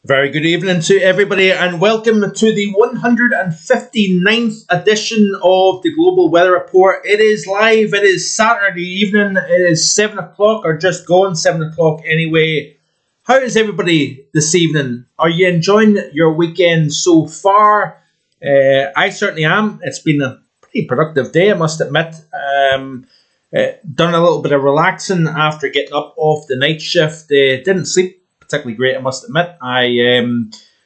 Very good evening to everybody and welcome to the 159th edition of the Global Weather Report. It is live, it is Saturday evening, it is 7 o'clock or just gone 7 o'clock anyway. How is everybody this evening? Are you enjoying your weekend so far? I certainly am. It's been a pretty productive day, I must admit. Done a little bit of relaxing after getting up off the night shift. Didn't sleep particularly great, I must admit. I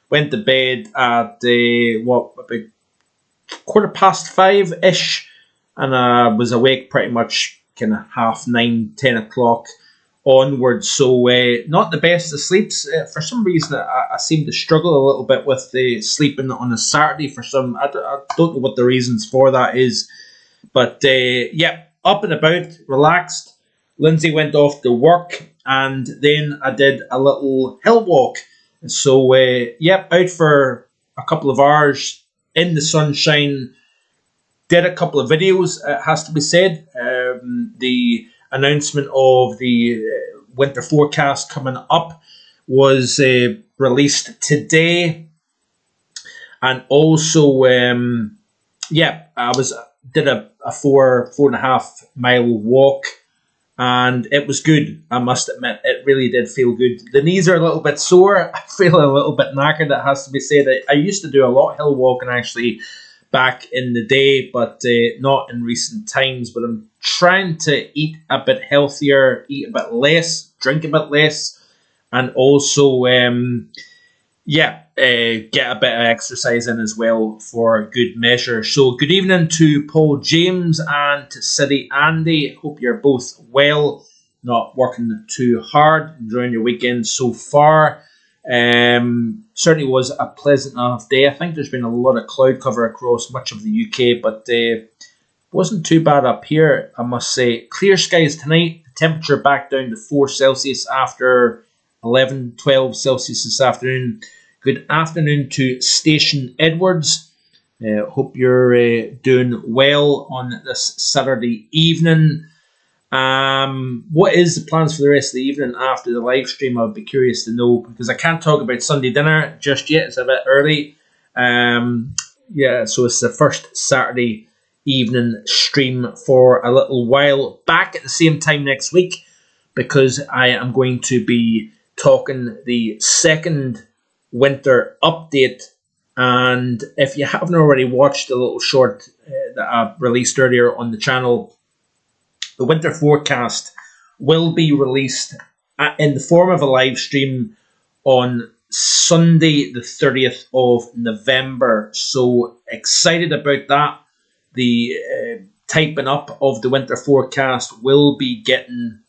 went to bed at about 5:15-ish, and I was awake pretty much kind of 9:30, 10 o'clock onwards. So not the best of sleeps. For some reason, I seem to struggle a little bit with the sleeping on a Saturday. I don't know what the reasons for that is, but up and about, relaxed. Lindsay went off to work, and then I did a little hill walk. So, out for a couple of hours in the sunshine. Did a couple of videos, it has to be said. The announcement of the winter forecast coming up was released today. And also, did a 4.5 mile walk, and it was good, I must admit. It really did feel good. The knees are a little bit sore. I feel a little bit knackered, it has to be said. I used to do a lot of hill walking actually back in the day, but not in recent times. But I'm trying to eat a bit healthier, eat a bit less, drink a bit less, and also get a bit of exercise in as well for good measure. So good evening to Paul James and to City Andy. Hope you're both well, not working too hard, enjoying your weekend so far. Certainly was a pleasant enough day. I think there's been a lot of cloud cover across much of the UK, but wasn't too bad up here, I must say. Clear skies tonight, the temperature back down to 4 Celsius after 11, 12 Celsius this afternoon. Good afternoon to Station Edwards. Hope you're doing well on this Saturday evening. What is the plans for the rest of the evening after the live stream? I'd be curious to know, because I can't talk about Sunday dinner just yet. It's a bit early. So it's the first Saturday evening stream for a little while. Back at the same time next week, because I am going to be talking the second winter update. And if you haven't already watched the little short that I released earlier on the channel, the winter forecast will be released in the form of a live stream on Sunday the 30th of November. So excited about that. The typing up of the winter forecast will be getting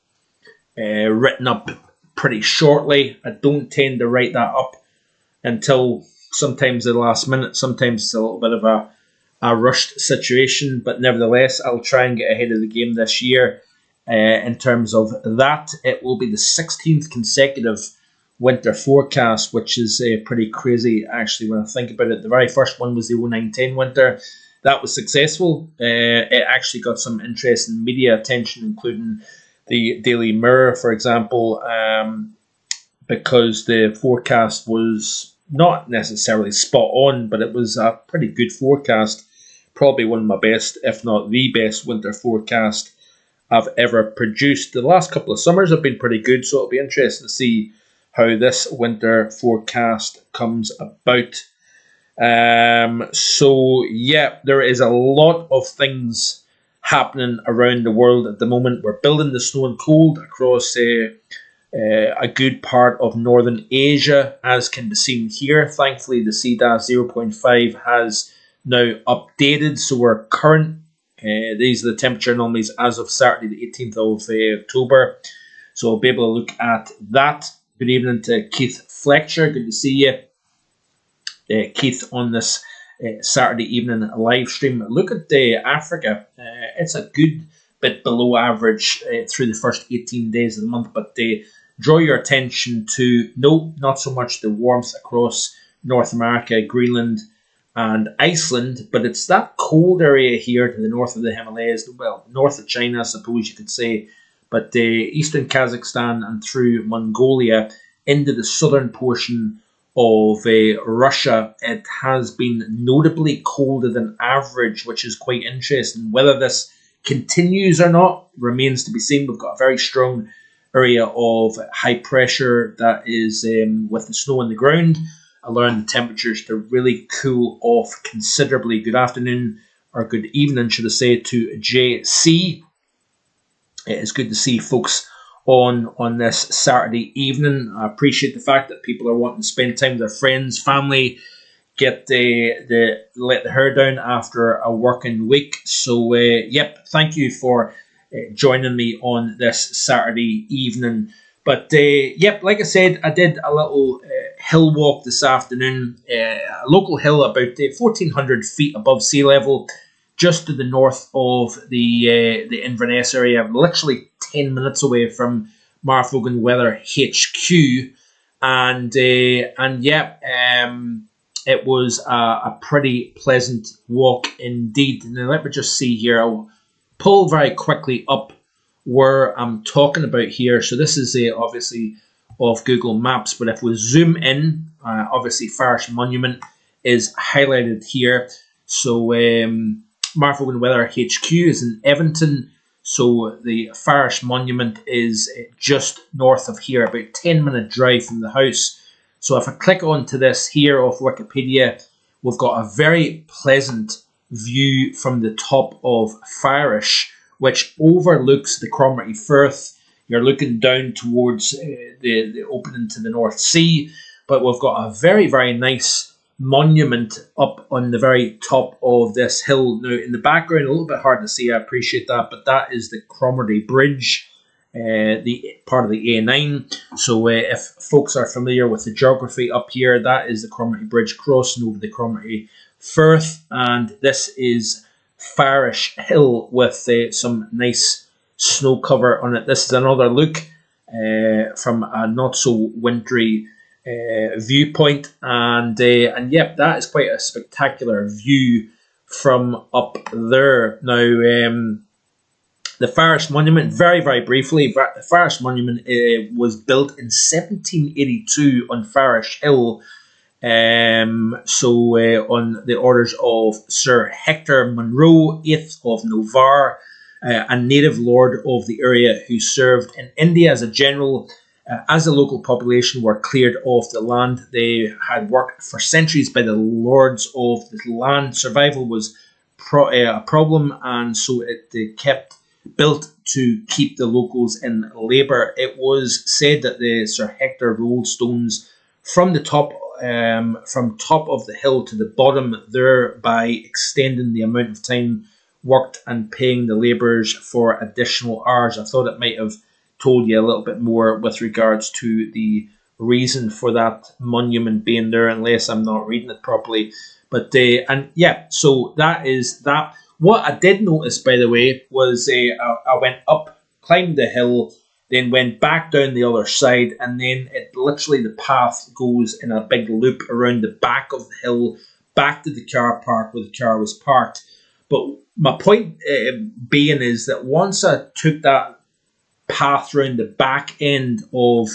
written up pretty shortly. I don't tend to write that up until sometimes the last minute. Sometimes it's a little bit of a rushed situation, but nevertheless, I'll try and get ahead of the game this year. In terms of that, it will be the 16th consecutive winter forecast, which is pretty crazy actually when I think about it. The very first one was the 09-10 winter. That was successful. It actually got some interesting media attention, including the Daily Mirror, for example, because the forecast was not necessarily spot on, but it was a pretty good forecast. Probably one of my best, if not the best, winter forecast I've ever produced. The last couple of summers have been pretty good, so it'll be interesting to see how this winter forecast comes about. There is a lot of things happening around the world at the moment. We're building the snow and cold across a good part of northern Asia, as can be seen here. Thankfully, the CDAS 0.5 has now updated, so we're current. These are the temperature anomalies as of Saturday, the 18th of October. So I'll be able to look at that. Good evening to Keith Fletcher. Good to see you, Keith, on this Saturday evening live stream. Look at Africa. It's a good bit below average through the first 18 days of the month, but draw your attention to, no, not so much the warmth across North America, Greenland and Iceland, but it's that cold area here to the north of the Himalayas, well, north of China, I suppose you could say, but eastern Kazakhstan and through Mongolia into the southern portion of Russia, it has been notably colder than average, which is quite interesting. Whether this continues or not remains to be seen. We've got a very strong area of high pressure that is with the snow on the ground, allowing the temperatures to really cool off considerably. Good afternoon, or good evening, should I say, to JC. It is good to see folks on this Saturday evening. I appreciate the fact that people are wanting to spend time with their friends, family, let the hair down after a working week. So, yep, thank you for joining me on this Saturday evening. But, yep, like I said, I did a little hill walk this afternoon, a local hill about 1,400 feet above sea level, just to the north of the Inverness area. I'm literally 10 minutes away from Vogan Weather HQ. And yeah, it was a pretty pleasant walk indeed. Now, let me just see here. I'll pull very quickly up where I'm talking about here. So this is obviously off Google Maps, but if we zoom in, obviously Farish Monument is highlighted here. So Vogan Weather HQ is in Evanton. So the Farish Monument is just north of here, about 10-minute drive from the house. So if I click onto this here off Wikipedia, we've got a very pleasant view from the top of Farish, which overlooks the Cromarty Firth. You're looking down towards the opening to the North Sea, but we've got a very, very nice monument up on the very top of this hill. Now, in the background, a little bit hard to see, I appreciate that, but that is the Cromarty Bridge, the part of the A9. So if folks are familiar with the geography up here, that is the Cromarty Bridge crossing over the Cromarty Firth, and this is Farish Hill with some nice snow cover on it. This is another look from a not so wintry viewpoint, and yep, that is quite a spectacular view from up there. Now, the Farish Monument, very, very briefly, the Farish Monument was built in 1782 on Farish Hill. On the orders of Sir Hector Munro, 8th of Navarre, a native lord of the area who served in India as a general. As the local population were cleared off the land, they had worked for centuries by the lords of the land. Survival was a problem, and so it kept built to keep the locals in labour. It was said that the Sir Hector rolled stones from the top of the hill to the bottom, thereby extending the amount of time worked and paying the labourers for additional hours. I thought it might have told you a little bit more with regards to the reason for that monument being there, unless I'm not reading it properly. But and yeah, so that is that. What I did notice, by the way, was I went up, climbed the hill, then went back down the other side, and then it literally, the path goes in a big loop around the back of the hill, back to the car park where the car was parked. But my point being is that once I took that path around the back end of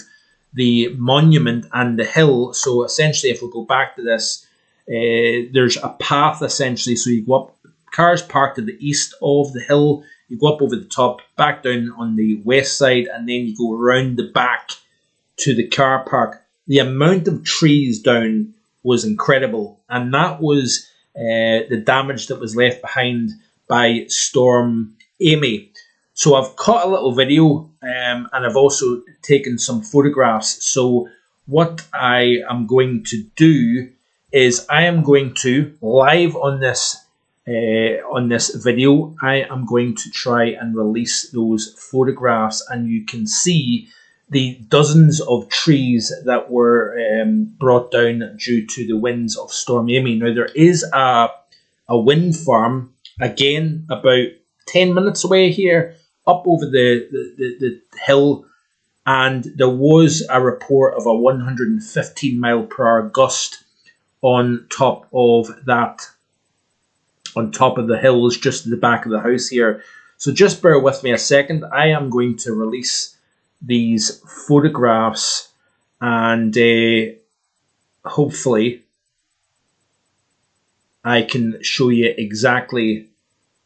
the monument and the hill, so essentially if we go back to this, there's a path essentially, so you go up, cars parked to the east of the hill, you go up over the top, back down on the west side, and then you go around the back to the car park. The amount of trees down was incredible, and that was the damage that was left behind by Storm Amy. So I've caught a little video, and I've also taken some photographs. So what I am going to do is I am going to, live on this video, I am going to try and release those photographs, and you can see the dozens of trees that were brought down due to the winds of Storm Amy. Now, there is a wind farm, again, about 10 minutes away here, up over the hill, and there was a report of a 115 mile per hour gust on top of that, on top of the hills just at the back of the house here. So just bear with me a second. I am going to release these photographs, and hopefully I can show you exactly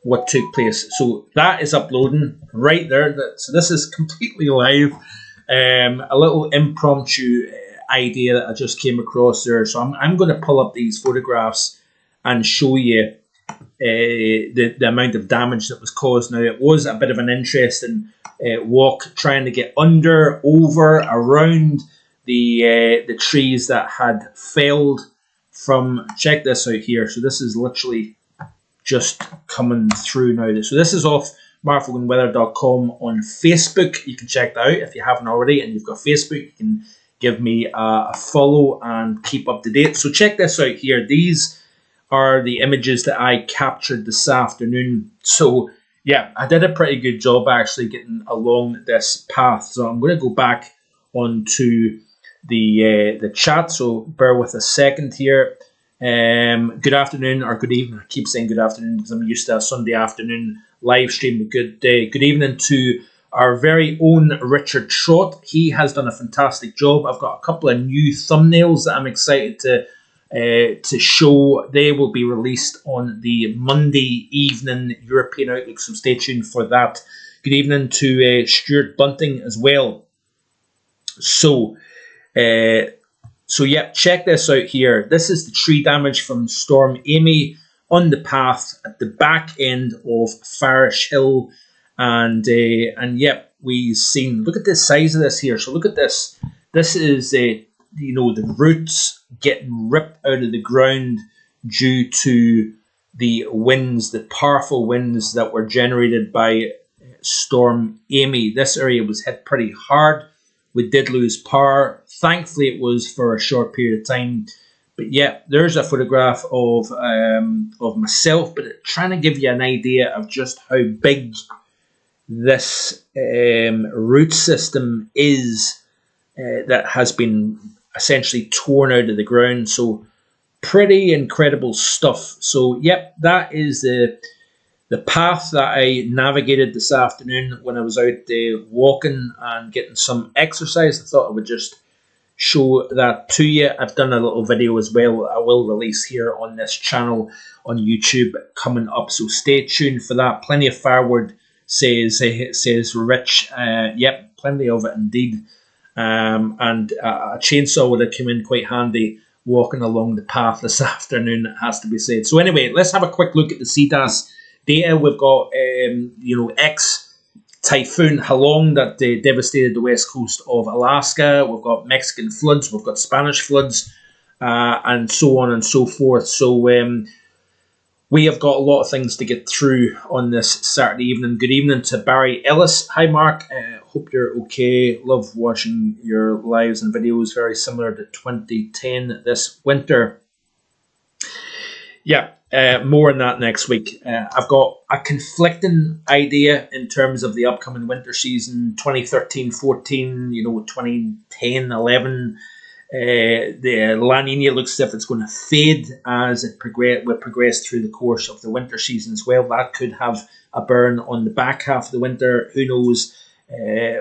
what took place. So that is uploading right there. So this is completely live. A little impromptu idea that I just came across there. So I'm going to pull up these photographs and show you the amount of damage that was caused. Now, it was a bit of an interesting walk, trying to get under, over, around the trees that had failed from. Check this out here. So this is literally just coming through now. So this is off markvoganweather.com on Facebook. You can check that out if you haven't already, and you've got Facebook. You can give me a follow and keep up to date. So check this out here. These are the images that I captured this afternoon. So yeah, I did a pretty good job actually getting along this path. So I'm going to go back onto the chat. So bear with a second here. Good afternoon or good evening. I keep saying good afternoon because I'm used to a Sunday afternoon live stream. Good evening to our very own Richard Trott. He has done a fantastic job. I've got a couple of new thumbnails that I'm excited to show. They will be released on the Monday evening European Outlook, so stay tuned for that. Good evening to Stuart Bunting as well. So yeah, check this out here. This is the tree damage from Storm Amy on the path at the back end of Farish Hill, and yeah, we've seen. Look at the size of this here. So look at this. This is the roots getting ripped out of the ground due to the winds, the powerful winds that were generated by Storm Amy. This area was hit pretty hard. We did lose power. Thankfully, it was for a short period of time. But yeah, there's a photograph of myself, but trying to give you an idea of just how big this root system is that has been essentially torn out of the ground. So pretty incredible stuff. So yep, that is the path that I navigated this afternoon when I was out walking and getting some exercise. I thought I would just show that to you. I've done a little video as well I will release here on this channel on YouTube coming up, so stay tuned for that. Plenty of firewood, says Rich. Yep, plenty of it indeed. And a chainsaw would have come in quite handy walking along the path this afternoon, it has to be said. So anyway, let's have a quick look at the CDAS data. We've got Ex-Typhoon Halong that devastated the west coast of Alaska. We've got Mexican floods, we've got Spanish floods, and so on and so forth. So we have got a lot of things to get through on this Saturday evening. Good evening to Barry Ellis. Hi Mark, hope you're okay. Love watching your lives and videos, very similar to 2010 this winter. Yeah, more on that next week. I've got a conflicting idea in terms of the upcoming winter season 2013-14, 2010-11. The La Nina looks as if it's going to fade as it progress through the course of the winter season as well. That could have a burn on the back half of the winter. Who knows?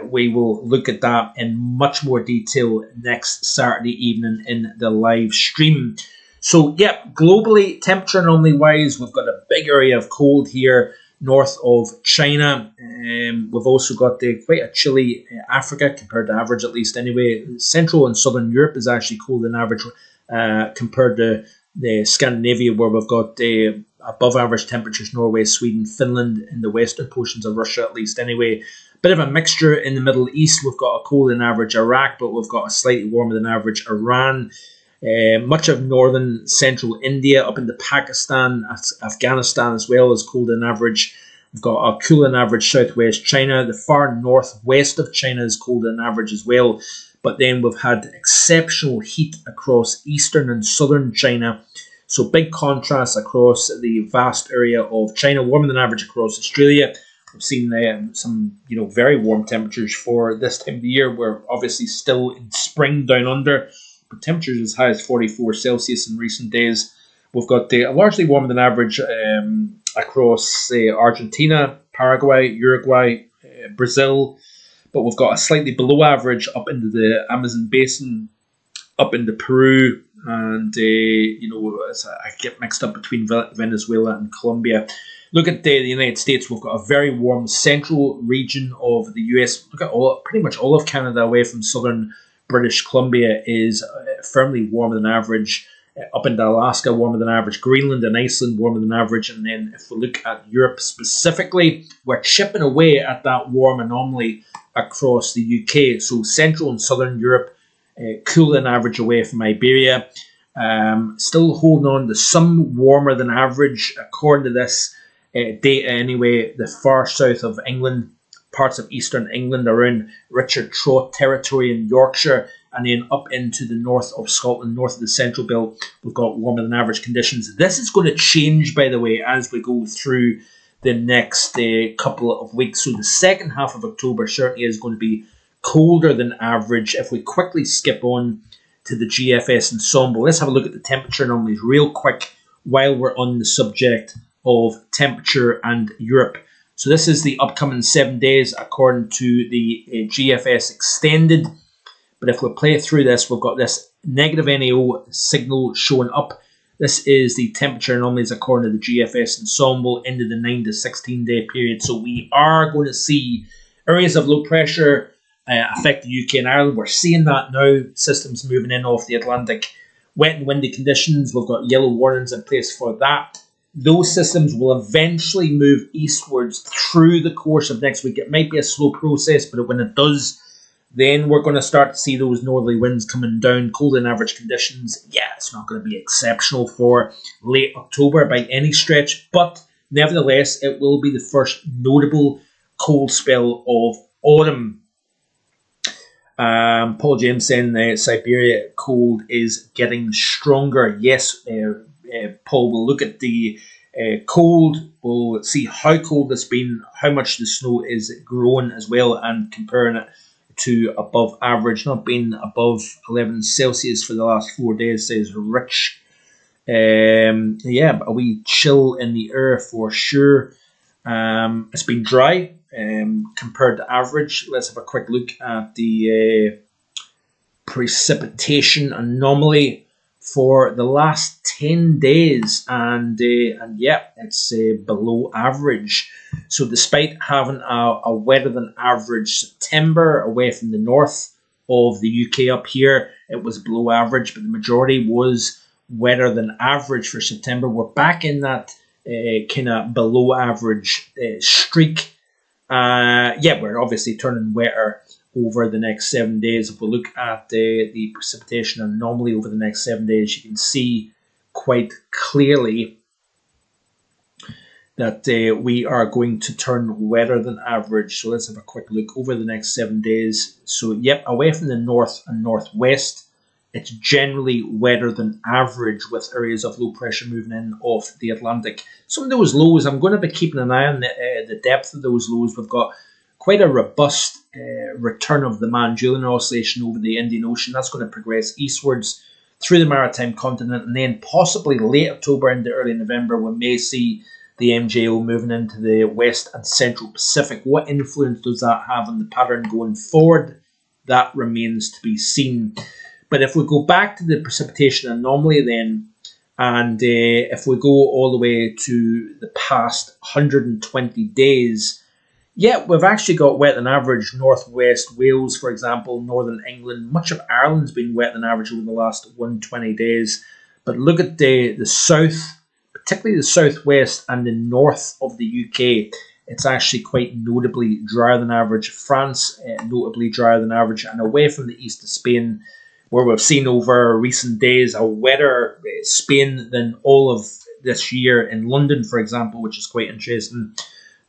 We will look at that in much more detail next Saturday evening in the live stream. So, yeah, globally, temperature anomaly wise, we've got a big area of cold here north of China. We've also got quite a chilly Africa compared to average, at least anyway. Central and southern Europe is actually colder than average compared to the Scandinavia, where we've got above average temperatures, Norway, Sweden, Finland, in the western portions of Russia, at least anyway. Bit of a mixture in the Middle East. We've got a colder than average Iraq, but we've got a slightly warmer than average Iran. Much of northern central India up into Pakistan, Afghanistan as well as colder than average. We've got a cooler than average southwest China. The far northwest of China is colder than average as well. But then we've had exceptional heat across eastern and southern China. So big contrast across the vast area of China. Warmer than average across Australia. We've seen some very warm temperatures for this time of the year. We're obviously still in spring down under. But temperatures as high as 44 Celsius in recent days. We've got largely warmer than average across Argentina, Paraguay, Uruguay, Brazil. But we've got a slightly below average up into the Amazon basin, up into Peru, and I get mixed up between Venezuela and Colombia. Look at the United States. We've got a very warm central region of the US. Look at pretty much all of Canada away from southern British Columbia is firmly warmer than average. Up into Alaska, warmer than average. Greenland and Iceland, warmer than average. And then if we look at Europe specifically, we're chipping away at that warm anomaly across the UK. So Central and Southern Europe, cooler than average away from Iberia. Still holding on to some warmer than average, according to this data anyway. The far south of England, parts of eastern England around Richard Trott territory in Yorkshire, and then up into the north of Scotland, north of the Central Belt, we've got warmer than average conditions. This is going to change, by the way, as we go through the next couple of weeks. So the second half of October certainly is going to be colder than average. If we quickly skip on to the GFS ensemble, let's have a look at the temperature anomalies real quick while we're on the subject of temperature and Europe. So this is the upcoming 7 days according to the GFS extended. But if we play through this, we've got this negative NAO signal showing up. This is the temperature anomalies according to the GFS ensemble into the 9 to 16 day period. So we are going to see areas of low pressure affect the UK and Ireland. We're seeing that now. Systems moving in off the Atlantic. Wet and windy conditions. We've got yellow warnings in place for that. Those systems will eventually move eastwards through the course of next week. It might be a slow process, but when it does, then we're going to start to see those northerly winds coming down, cold and average conditions. Yeah, it's not going to be exceptional for late October by any stretch, but nevertheless, it will be the first notable cold spell of autumn. Paul James saying Siberia cold is getting stronger. Yes, Paul, we'll look at the cold. We'll see how cold it's been, how much the snow is growing as well, and comparing it to above average. Not been above 11 Celsius for the last 4 days, says Rich. Yeah, a wee chill in the air for sure. It's been dry compared to average. Let's have a quick look at the precipitation anomaly for the last 10 days, and yeah, it's below average. So despite having a wetter than average September away from the north of the UK up here, it was below average, but the majority was wetter than average for September. We're back in that kind of below average streak. Yeah, we're obviously turning wetter over the next 7 days. If we look at the precipitation anomaly over the next 7 days, you can see quite clearly that we are going to turn wetter than average. So let's have a quick look over the next 7 days. So yep, away from the north and northwest, it's generally wetter than average with areas of low pressure moving in off the Atlantic. Some of those lows, I'm going to be keeping an eye on the depth of those lows. We've got quite a robust return of the Mann-Julian oscillation over the Indian Ocean. That's going to progress eastwards through the maritime continent, and then possibly late October into early November, we may see the MJO moving into the West and Central Pacific. What influence does that have on the pattern going forward? That remains to be seen. But if we go back to the precipitation anomaly then, and if we go all the way to the past 120 days, yeah, we've actually got wet than average. Northwest Wales, for example, Northern England. Much of Ireland's been wet than average over the last 120 days. But look at the south, particularly the southwest and the north of the UK. It's actually quite notably drier than average. France, notably drier than average. And away from the east of Spain, where we've seen over recent days a wetter Spain than all of this year in London, for example, which is quite interesting.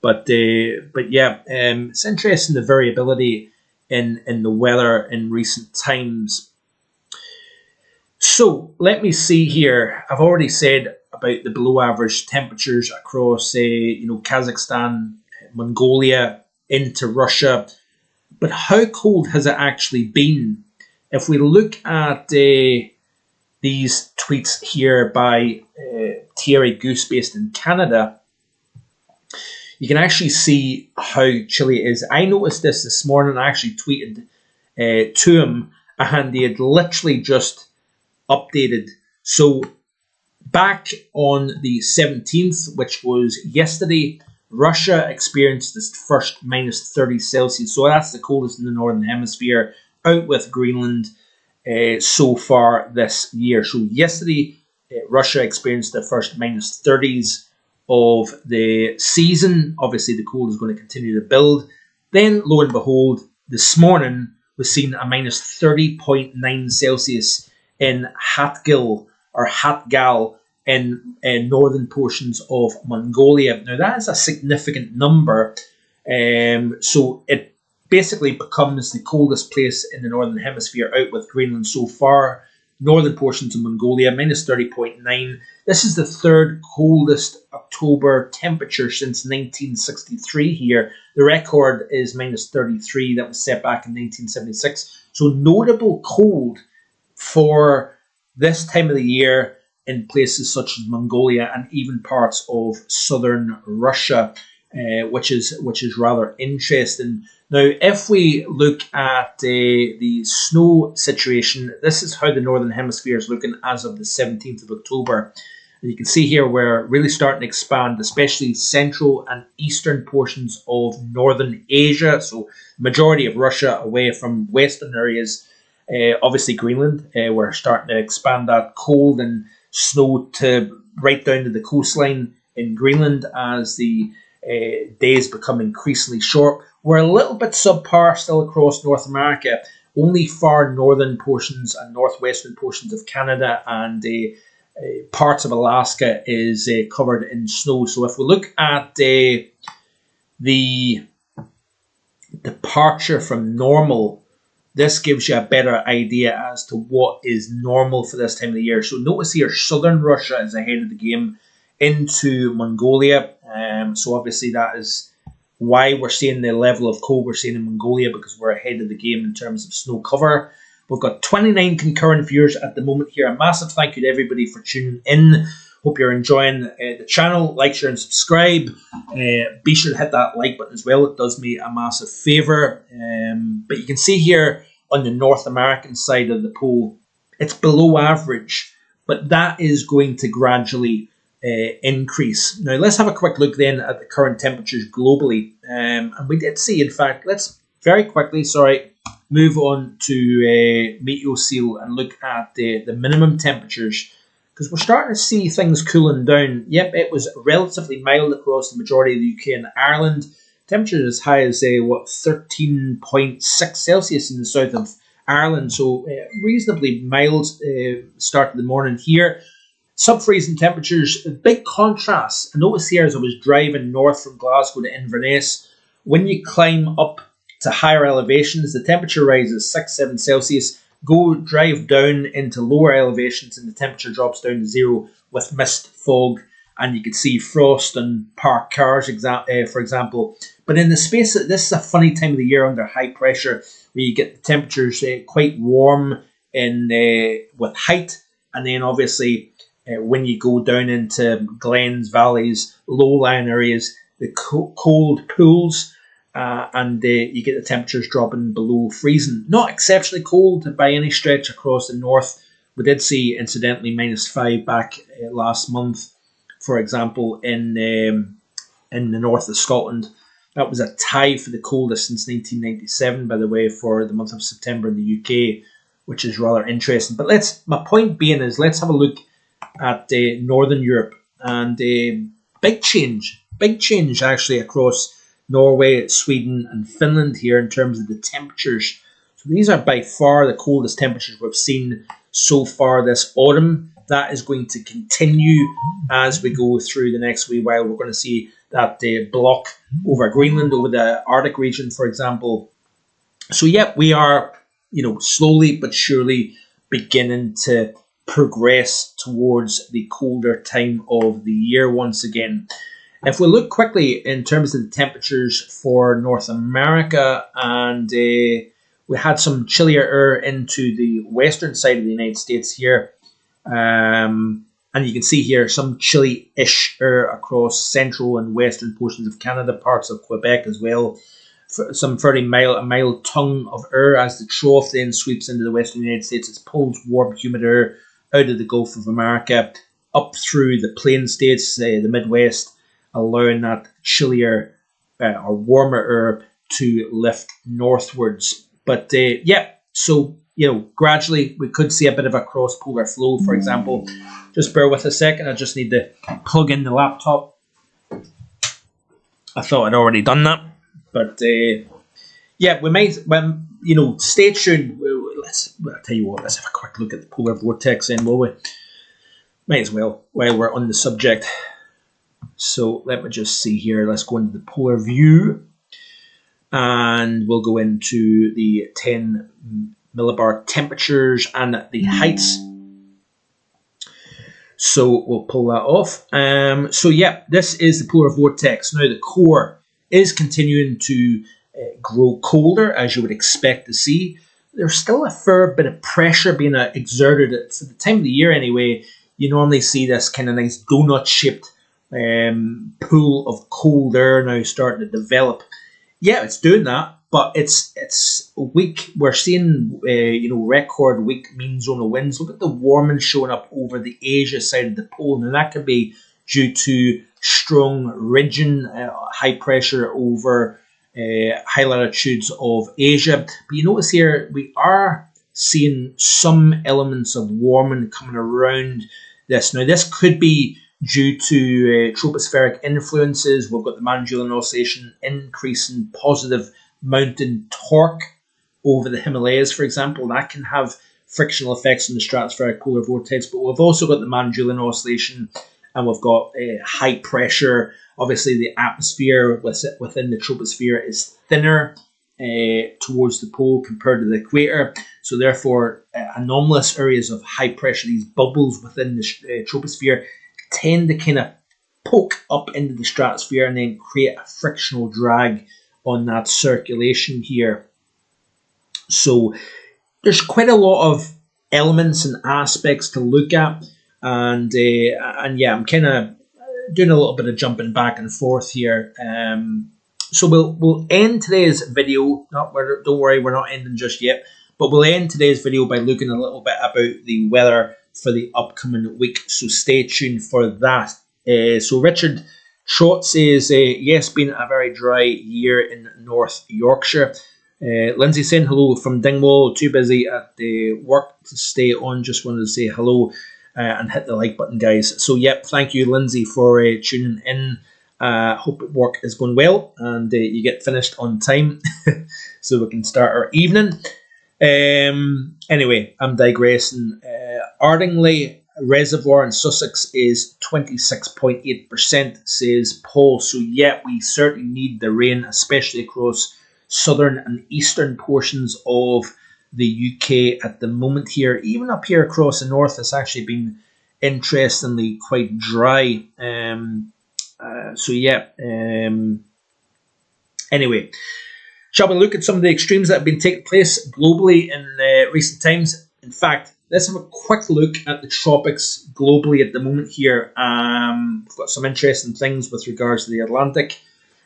But yeah, it's interesting the variability in the weather in recent times. So let me see here. I've already said about the below average temperatures across Kazakhstan, Mongolia, into Russia. But how cold has it actually been? If we look at these tweets here by Thierry Goose based in Canada, you can actually see how chilly it is. I noticed this morning. I actually tweeted to him, and he had literally just updated. So back on the 17th, which was yesterday, Russia experienced its first minus 30 Celsius. So that's the coldest in the Northern Hemisphere, out with Greenland so far this year. So yesterday, Russia experienced the first minus 30s of the season. Obviously, the cold is going to continue to build. Then, lo and behold, this morning was seen a minus 30.9 Celsius in Hatgal or Hatgal in northern portions of Mongolia. Now, that is a significant number. So it basically becomes the coldest place in the Northern Hemisphere, out with Greenland so far. Northern portions of Mongolia, minus 30.9. This is the third coldest October temperature since 1963 here. The record is minus 33 that was set back in 1976. So notable cold for this time of the year in places such as Mongolia and even parts of southern Russia, which is rather interesting. Now, if we look at the snow situation, this is how the Northern Hemisphere is looking as of the 17th of October. And you can see here we're really starting to expand, especially central and eastern portions of Northern Asia. So the majority of Russia away from western areas. Obviously Greenland, we're starting to expand that cold and snow to right down to the coastline in Greenland as the days become increasingly short. We're a little bit subpar still across North America. Only far northern portions and northwestern portions of Canada and parts of Alaska is covered in snow. So if we look at the departure from normal, this gives you a better idea as to what is normal for this time of the year. So notice here, southern Russia is ahead of the game into Mongolia. So obviously that is why we're seeing the level of cold we're seeing in Mongolia, because we're ahead of the game in terms of snow cover. We've got 29 concurrent viewers at the moment here. A massive thank you to everybody for tuning in. Hope you're enjoying the channel. Like, share, and subscribe. Be sure to hit that like button as well. It does me a massive favour. But you can see here on the North American side of the poll, it's below average, but that is going to gradually increase. Now, let's have a quick look then at the current temperatures globally. And we did see, in fact, let's very quickly, move on to Meteoseal and look at the minimum temperatures, because we're starting to see things cooling down. Yep, it was relatively mild across the majority of the UK and Ireland. Temperatures as high as 13.6 Celsius in the south of Ireland, so reasonably mild start of the morning here. Sub-freezing temperatures, big contrast. I noticed here as I was driving north from Glasgow to Inverness, when you climb up to higher elevations, the temperature rises 6-7 Celsius. Go drive down into lower elevations and the temperature drops down to zero with mist, fog, and you can see frost and parked cars, for example. But in the space, this is a funny time of the year under high pressure, where you get the temperatures quite warm with height, and then obviously when you go down into glens, valleys, low-lying areas, the cold pools, and you get the temperatures dropping below freezing. Not exceptionally cold by any stretch across the north. We did see, incidentally, -5 back last month, for example, in the north of Scotland. That was a tie for the coldest since 1997, by the way, for the month of September in the UK, which is rather interesting. But my point being is, let's have a look at Northern Europe, and big change actually across Norway, Sweden, and Finland here in terms of the temperatures. So these are by far the coldest temperatures we've seen so far this autumn. That is going to continue as we go through the next wee while. We're going to see that block over Greenland, over the Arctic region, for example. So yeah, we are, slowly but surely beginning to progress towards the colder time of the year once again. If we look quickly in terms of the temperatures for North America, and we had some chillier air into the western side of the United States here. And you can see here some chilly-ish air across central and western portions of Canada, parts of Quebec as well. Some fairly mild tongue of air as the trough then sweeps into the western United States. It pulls warm, humid air out of the Gulf of America up through the plain states, the Midwest, allowing that chillier or warmer air to lift northwards. But yeah, so gradually we could see a bit of a cross-polar flow, for example. Just bear with a second, I just need to plug in the laptop. I thought I'd already done that, but yeah, we might, stay tuned. I'll tell you what, let's have a quick look at the polar vortex then, will we? Might as well, while we're on the subject. So let me just see here. Let's go into the polar view. And we'll go into the 10 millibar temperatures and the heights. So we'll pull that off. So yeah, this is the polar vortex. Now the core is continuing to grow colder, as you would expect to see. There's still a fair bit of pressure being exerted for the time of the year anyway. You normally see this kind of nice donut-shaped pool of cold air now starting to develop. Yeah, it's doing that, but it's weak. We're seeing record weak mean zone winds. Look at the warming showing up over the Asia side of the pole, and that could be due to strong ridging, high pressure over high latitudes of Asia. But you notice here we are seeing some elements of warming coming around this. Now this could be due to tropospheric influences. We've got the Magellan Oscillation increasing positive mountain torque over the Himalayas, for example. That can have frictional effects on the stratospheric polar vortex. But we've also got the Magellan Oscillation, and we've got high pressure. Obviously, the atmosphere within the troposphere is thinner towards the pole compared to the equator. So therefore, anomalous areas of high pressure, these bubbles within the troposphere, tend to kind of poke up into the stratosphere and then create a frictional drag on that circulation here. So there's quite a lot of elements and aspects to look at, and yeah, I'm kind of doing a little bit of jumping back and forth here. So we'll end today's video. Don't worry, we're not ending just yet, but we'll end today's video by looking a little bit about the weather for the upcoming week, so stay tuned for that. So Richard Trott says, yes, been a very dry year in North Yorkshire. Lindsay saying hello from Dingwall, too busy at the work to stay on, just wanted to say hello and hit the like button, guys. So yep, thank you Lindsay for tuning in. Hope work is going well and you get finished on time so we can start our evening. Anyway, I'm digressing. Ardingly Reservoir in Sussex is 26.8%, says Paul. So yeah, we certainly need the rain, especially across southern and eastern portions of the UK at the moment here. Even up here across the north, it's actually been interestingly quite dry. So yeah. Anyway, shall we look at some of the extremes that have been taking place globally in recent times? In fact, let's have a quick look at the tropics globally at the moment here. We've got some interesting things with regards to the Atlantic.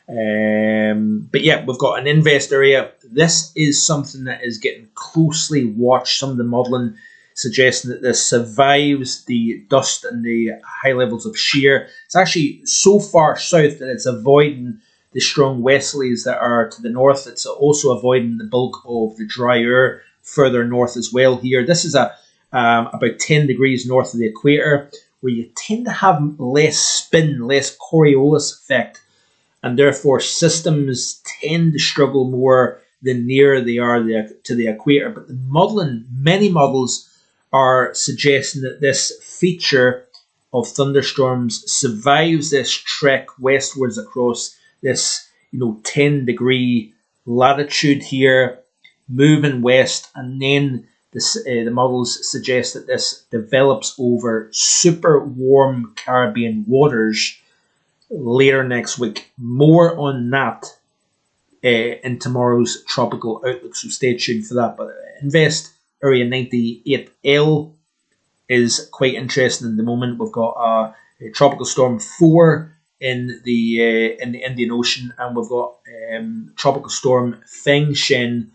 But yeah, we've got an invest area. This is something that is getting closely watched. Some of the modelling suggesting that this survives the dust and the high levels of shear. It's actually so far south that it's avoiding the strong westerlies that are to the north. It's also avoiding the bulk of the dry air further north as well here. This is about 10 degrees north of the equator, where you tend to have less spin, less Coriolis effect, and therefore systems tend to struggle more the nearer they are to the equator. But the modelling, many models are suggesting that this feature of thunderstorms survives this trek westwards across this 10-degree latitude here, moving west, and then the models suggest that this develops over super warm Caribbean waters later next week. More on that in tomorrow's tropical outlook, so stay tuned for that. But Invest Area 98L is quite interesting at the moment. We've got a Tropical Storm 4 in the Indian Ocean, and we've got Tropical Storm Feng Shen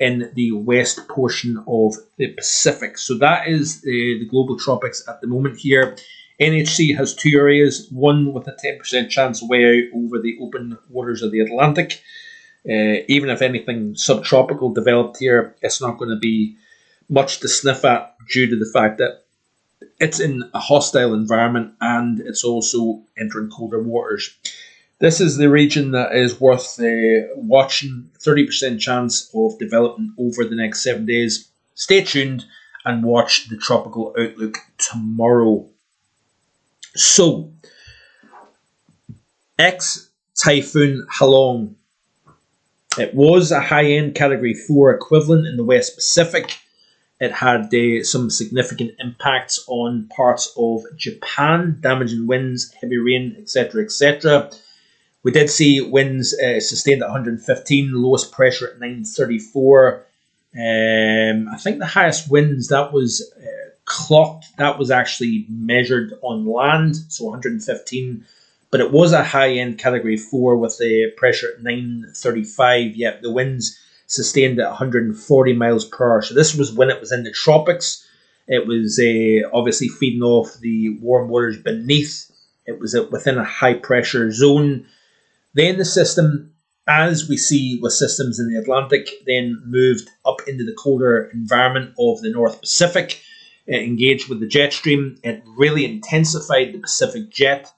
in the west portion of the Pacific. So that is the global tropics at the moment here. NHC has two areas, one with a 10% chance way out over the open waters of the Atlantic. Even if anything subtropical developed here, it's not going to be much to sniff at due to the fact that it's in a hostile environment and it's also entering colder waters. This is the region that is worth watching. 30% chance of developing over the next 7 days. Stay tuned and watch the tropical outlook tomorrow. So, Ex-Typhoon Halong. It was a high-end Category 4 equivalent in the West Pacific. It had some significant impacts on parts of Japan, damaging winds, heavy rain, etc., etc. We did see winds sustained at 115, lowest pressure at 934. I think the highest winds that was clocked, that was actually measured on land, so 115. But it was a high-end Category 4 with the pressure at 935, yet the winds sustained at 140 miles per hour. So this was when it was in the tropics. It was obviously feeding off the warm waters beneath. It was within a high-pressure zone. Then the system, as we see with systems in the Atlantic, then moved up into the colder environment of the North Pacific. It engaged with the jet stream. It really intensified the Pacific jet.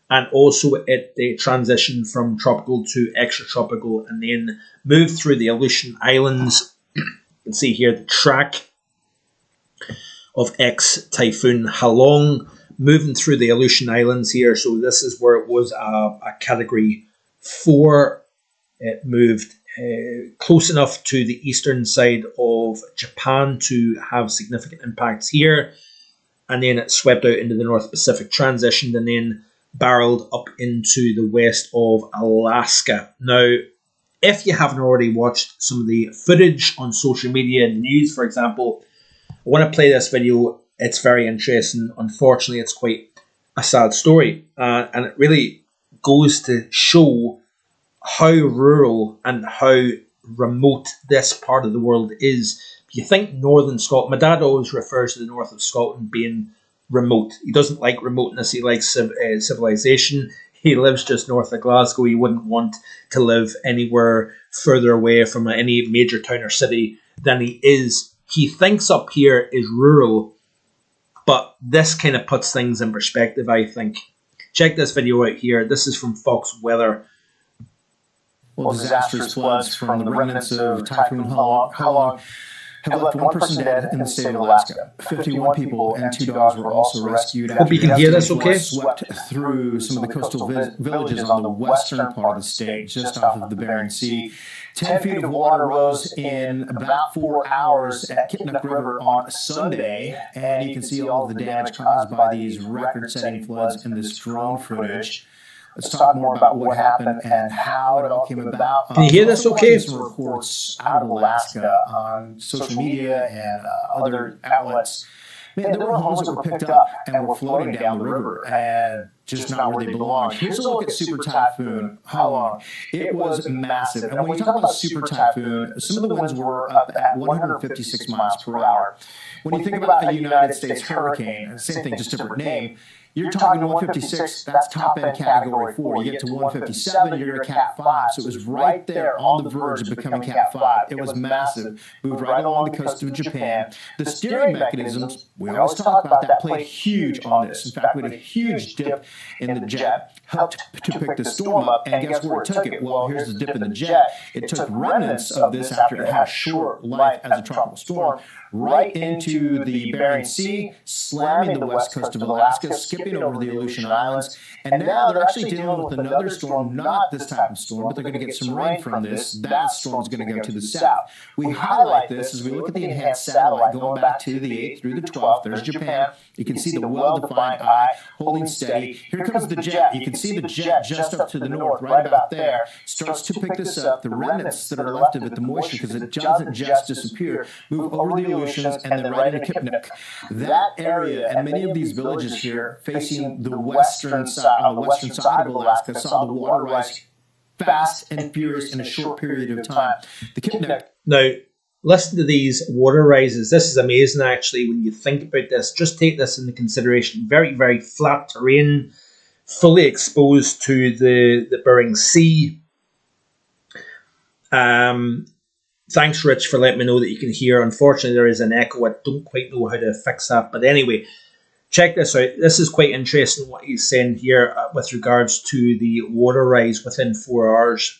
And also it transitioned from tropical to extratropical and then moved through the Aleutian Islands. You can see here the track of Ex-Typhoon Halong moving through the Aleutian Islands here. So this is where it was a Category 4. It moved close enough to the eastern side of Japan to have significant impacts here. And then it swept out into the North Pacific, transitioned, and then barreled up into the west of Alaska. Now, if you haven't already watched some of the footage on social media and news, for example, I want to play this video. It's very interesting. Unfortunately, it's quite a sad story. And it really goes to show how rural and how remote this part of the world is. If you think northern Scotland, my dad always refers to the north of Scotland being remote. He doesn't like remoteness. He likes civilization. He lives just north of Glasgow. He wouldn't want to live anywhere further away from any major town or city than he is. He thinks up here is rural, but this kind of puts things in perspective, I think. Check this video out here. This is from Fox Weather. Well, disastrous floods from the remnants of Typhoon Halong have left one person dead in the state of Alaska. 51 people and 2 dogs were also rescued. Hope you can hear this okay. Swept through some of the coastal villages on the western part of the state, just off of the Bering Sea. 10 feet of water rose in about 4 hours at Kipnuk River on Sunday, and you can see all of the damage caused by these record-setting floods in this drone footage. Let's talk more about what happened and how it all came about. Can you hear this okay? Some reports out of Alaska on social media and other outlets. Man, there were homes that were picked up and were floating down the river and just not where they belong. Here's a look at Super Typhoon Halong. It was massive. And when you talk about Super Typhoon, some of the winds were up at 156 miles per hour. When you think about a United States hurricane, same thing, just different name, you're talking 156, that's top-end Category 4. You get to 157, you're a Cat 5. So it was right there on the verge of becoming Cat 5. It was massive. Moved right along the coast of Japan. The steering mechanisms, we always talk about that, played huge on this. In fact, we had a huge dip in the jet, helped to pick the storm up, and guess where it took it? Well, here's the dip in the jet. It took remnants of this after it had a short life as a tropical storm, right into the Bering Sea, slamming the west coast of Alaska, skipping over the Aleutian Islands, and now they're actually dealing with another storm, not this type of storm, but they're going to get some rain from this. That storm is going to go to the south. We highlight this as we look at the enhanced satellite going back to the 8th through the 12th. There's Japan. You can see the well-defined eye holding steady. Here comes the jet. You can see the jet just up to the north, right about there. Starts to pick this up. The remnants that are left of it, the moisture, because it doesn't just disappear, move over the Aleutians and then right into Kipnuk. That area and many of these villages here facing the western side, on the western side of Alaska, saw the water rise fast and furious in a short period of time. The Kipnuk. Now, listen to these water rises. This is amazing, actually, when you think about this. Just take this into consideration. Very, very flat terrain, fully exposed to the Bering Sea. Thanks, Rich, for letting me know that you can hear. Unfortunately, there is an echo. I don't quite know how to fix that. But anyway, check this out. This is quite interesting what he's saying here with regards to the water rise within 4 hours.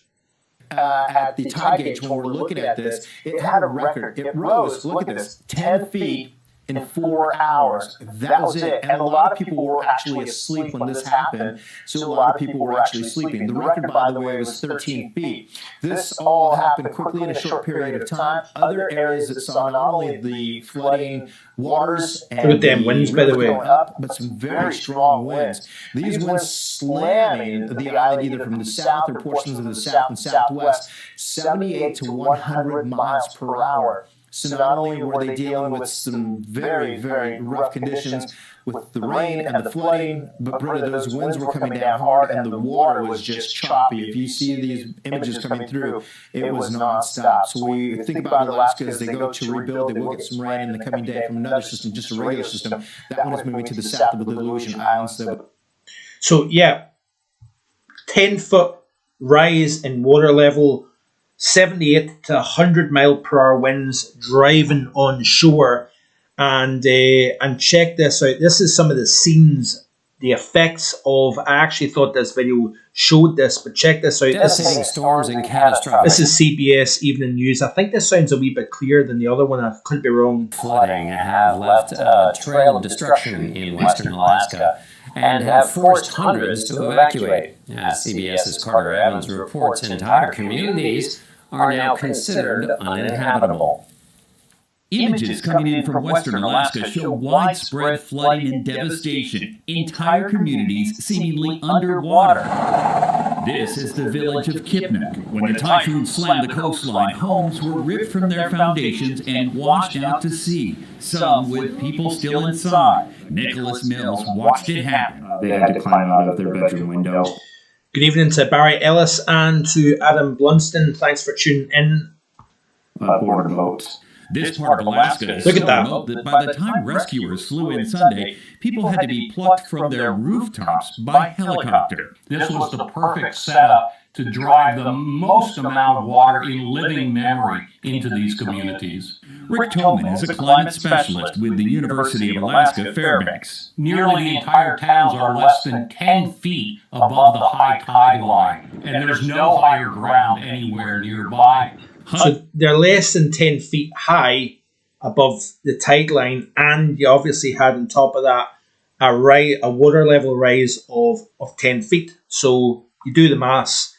At the tide gauge, when we're looking at this, it had a record. It rose, look at this, 10 feet in 4 hours. That was it. And a lot of people were actually asleep when this happened, so a lot of people were actually sleeping. The record, by the way, was 13 feet. This all happened quickly in a short period of time. Other areas that saw not only the flooding waters and the winds, by the way, up, but some very strong winds. These winds slamming the island either from the south or portions of the south and southwest, 78 to 100 miles per hour. So not only were they dealing with some very, very rough conditions with the rain and the flooding, but Britta, those winds were coming down hard and the water was just choppy. If you see these images coming through, it was nonstop. So we think about Alaska as they go to rebuild, they will get some rain in the coming day from another system, just a regular system. That one is moving to the south of the Aleutian Islands. So yeah, 10-foot rise in water level, 78 to 100 mile per hour winds driving on shore, and check this out. This is some of the scenes, the effects of. I actually thought this video showed this, but check this out. Devastating storms and catastrophic. This is CBS Evening News. I think this sounds a wee bit clearer than the other one. I couldn't be wrong. Flooding have left a trail of destruction in western Alaska and have forced hundreds to evacuate. CBS's Carter Evans reports entire communities are now considered uninhabitable. Images coming in from western Alaska show widespread flooding and devastation, entire communities seemingly underwater. This is the village of Kipnik. When the typhoon slammed the coastline, homes were ripped from their foundations and washed out to sea, some with people still inside. Nicholas Mills watched it happen. They had to climb out of their bedroom window. Good evening to Barry Ellis and to Adam Blunston. Thanks for tuning in. Board boats. This part of Alaska is so remote that by the time rescuers flew in Sunday, people had to be plucked from their rooftops by helicopter. This was the perfect setup to drive the most amount of water in living memory into these communities. Rick Tolman is a climate specialist with the University of Alaska Fairbanks. Nearly the entire towns are less than 10 feet above the high tide line, and there's no higher ground anywhere nearby. So they're less than 10 feet high above the tide line, and you obviously had on top of that a water level rise of 10 feet. So you do the maths.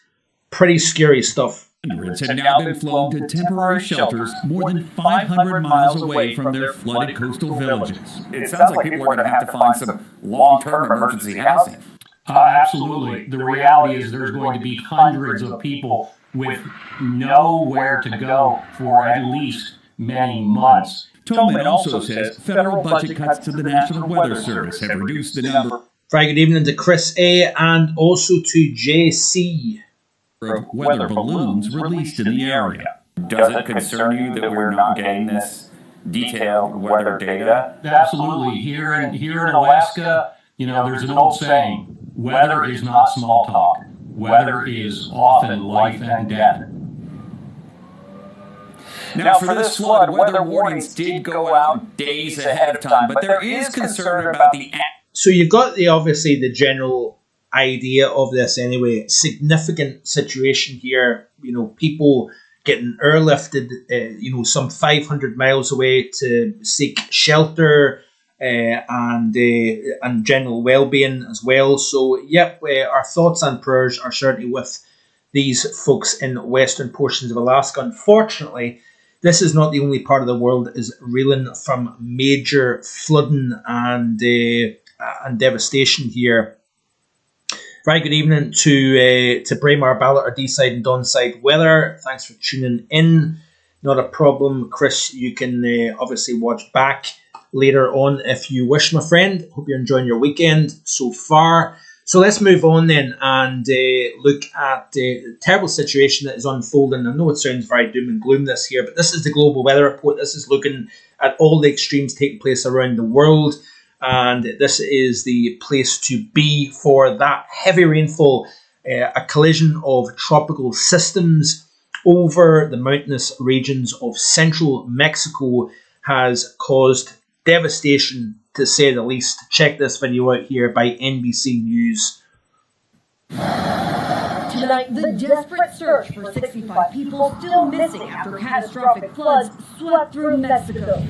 Pretty scary stuff. Hundreds had now been flown to temporary shelters more than 500 miles away from their flooded coastal villages. It sounds like people are going to have to find some long-term emergency housing. Absolutely. The reality is there's going to be hundreds of people with nowhere to go for at least many months. Tolman also says federal budget cuts to the National Weather Service have reduced the number. Very good evening to Chris A. and also to JC. Of weather balloons released in the area. Does it concern you that we're not getting this detailed weather data? Absolutely. Here in Alaska, there's an old saying, weather is not small talk. Weather is often life and death. Now, for this flood, weather warnings did go out days ahead of time, but there is concern about the... So you've got obviously the general idea of this anyway. Significant situation here. People getting airlifted, some 500 miles away to seek shelter and general well-being as well. So, our thoughts and prayers are certainly with these folks in western portions of Alaska. Unfortunately, this is not the only part of the world that is reeling from major flooding and devastation here. Very good evening to Braemar, Ballard, or D-Side and Donside Weather. Thanks for tuning in. Not a problem, Chris. You can obviously watch back later on if you wish, my friend. Hope you're enjoying your weekend so far. So let's move on then and look at the terrible situation that is unfolding. I know it sounds very doom and gloom this here, but this is the Global Weather Report. This is looking at all the extremes taking place around the world, and this is the place to be for that heavy rainfall, a collision of tropical systems over the mountainous regions of central Mexico has caused devastation, to say the least. Check this video out here by NBC News. Tonight, the desperate search for 65 people still missing after catastrophic floods swept through Mexico.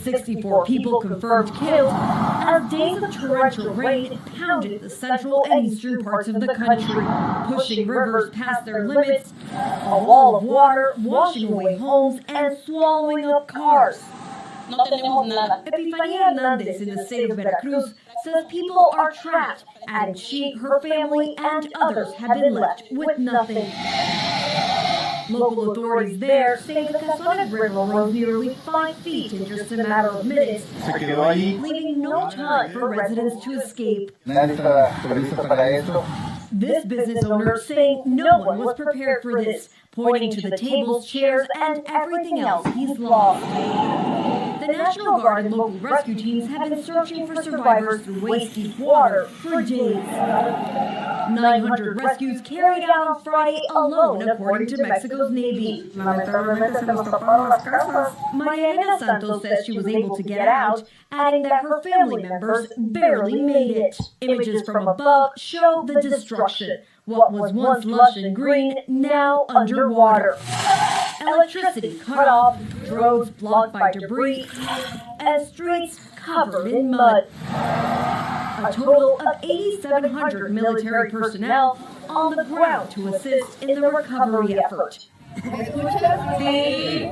64 people confirmed killed as days of torrential rain pounded the central and eastern parts of the country, pushing rivers past their limits, a wall of water washing away homes and swallowing up cars. Epifania Hernandez in the state of Veracruz says people are trapped, adding she, her family, and others have been left with nothing. Local authorities there say the Cazones River rose nearly 5 feet in just a matter of minutes, leaving no time for residents to escape. This business owner saying no one was prepared for this, pointing to the tables, chairs, and everything else he's lost. The National Guard and local rescue teams have been searching for survivors through waist-deep water for days. 900 rescues carried out on Friday alone, according to Mexico's Navy. Mariana Santos says she was able to get out, adding that her family members barely made it. Images from above show the destruction. What was once lush and green, now underwater. Electricity cut off, roads blocked by debris, and streets covered in mud. A total of 8,700 military personnel on the ground to assist in the recovery effort.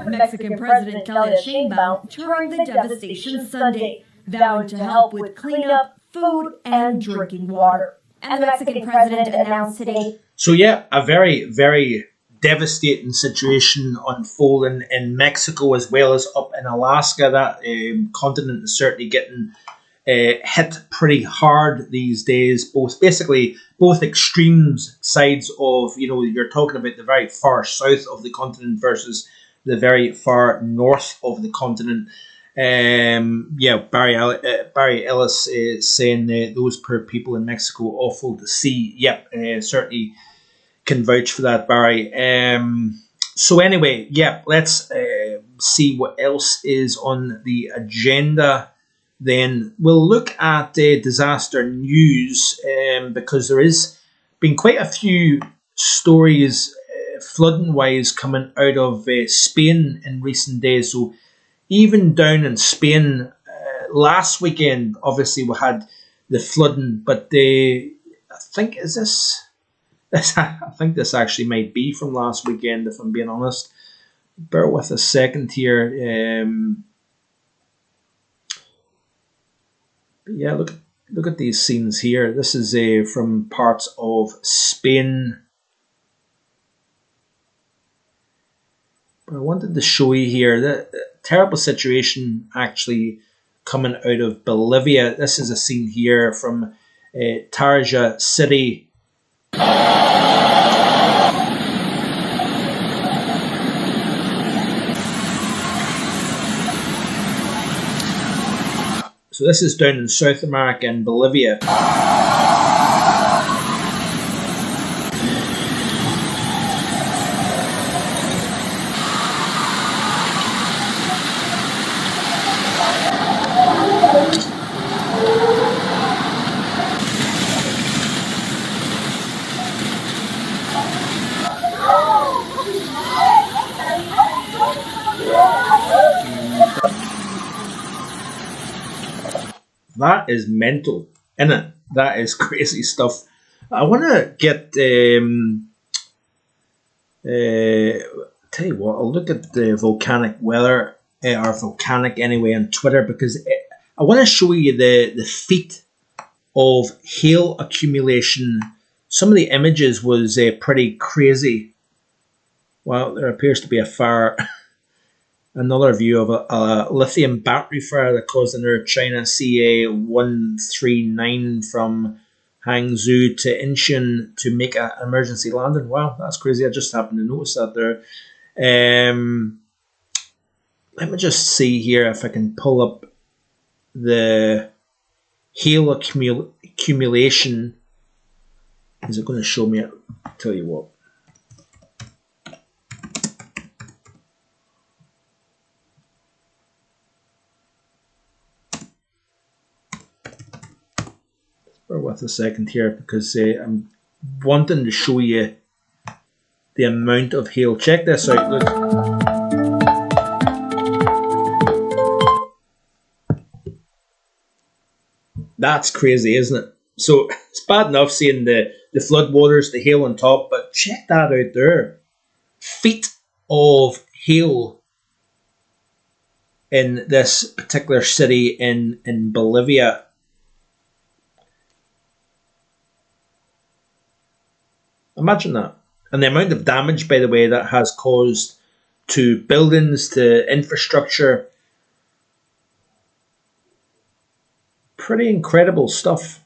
Mexican President Claudia Sheinbaum touring the devastation Sunday, vowing to help with cleanup, food, and drinking water. And the Mexican president announced today. So yeah, a very, very devastating situation unfolding in Mexico as well as up in Alaska. That continent is certainly getting hit pretty hard these days. Both extremes sides of, you're talking about the very far south of the continent versus the very far north of the continent. Barry Ellis saying those poor people in Mexico awful to see. Certainly can vouch for that, Barry. So anyway, let's see what else is on the agenda. Then we'll look at disaster news because there has been quite a few stories flooding wise coming out of Spain in recent days. So even down in Spain, last weekend, obviously we had the flooding, but I think this actually might be from last weekend, if I'm being honest. Bear with a second here. Look at these scenes here. This is from parts of Spain. But I wanted to show you here the terrible situation actually coming out of Bolivia. This is a scene here from Tarija City. So this is down in South America in Bolivia. That is mental, isn't it? That is crazy stuff. I want to get... tell you what, I'll look at the volcanic weather, or volcanic anyway, on Twitter, because I want to show you the feat of hail accumulation. Some of the images was pretty crazy. Well, there appears to be a fire... Another view of a lithium battery fire that caused another China CA139 from Hangzhou to Incheon to make an emergency landing. Wow, that's crazy. I just happened to notice that there. Let me just see here if I can pull up the hail accumulation. Is it going to show me it? I'll tell you what. Bear with a second here, because I'm wanting to show you the amount of hail. Check this out. Look. That's crazy, isn't it? So it's bad enough seeing the floodwaters, the hail on top, but check that out there. Feet of hail in this particular city in Bolivia. Imagine that. And the amount of damage, by the way, that has caused to buildings, to infrastructure. Pretty incredible stuff.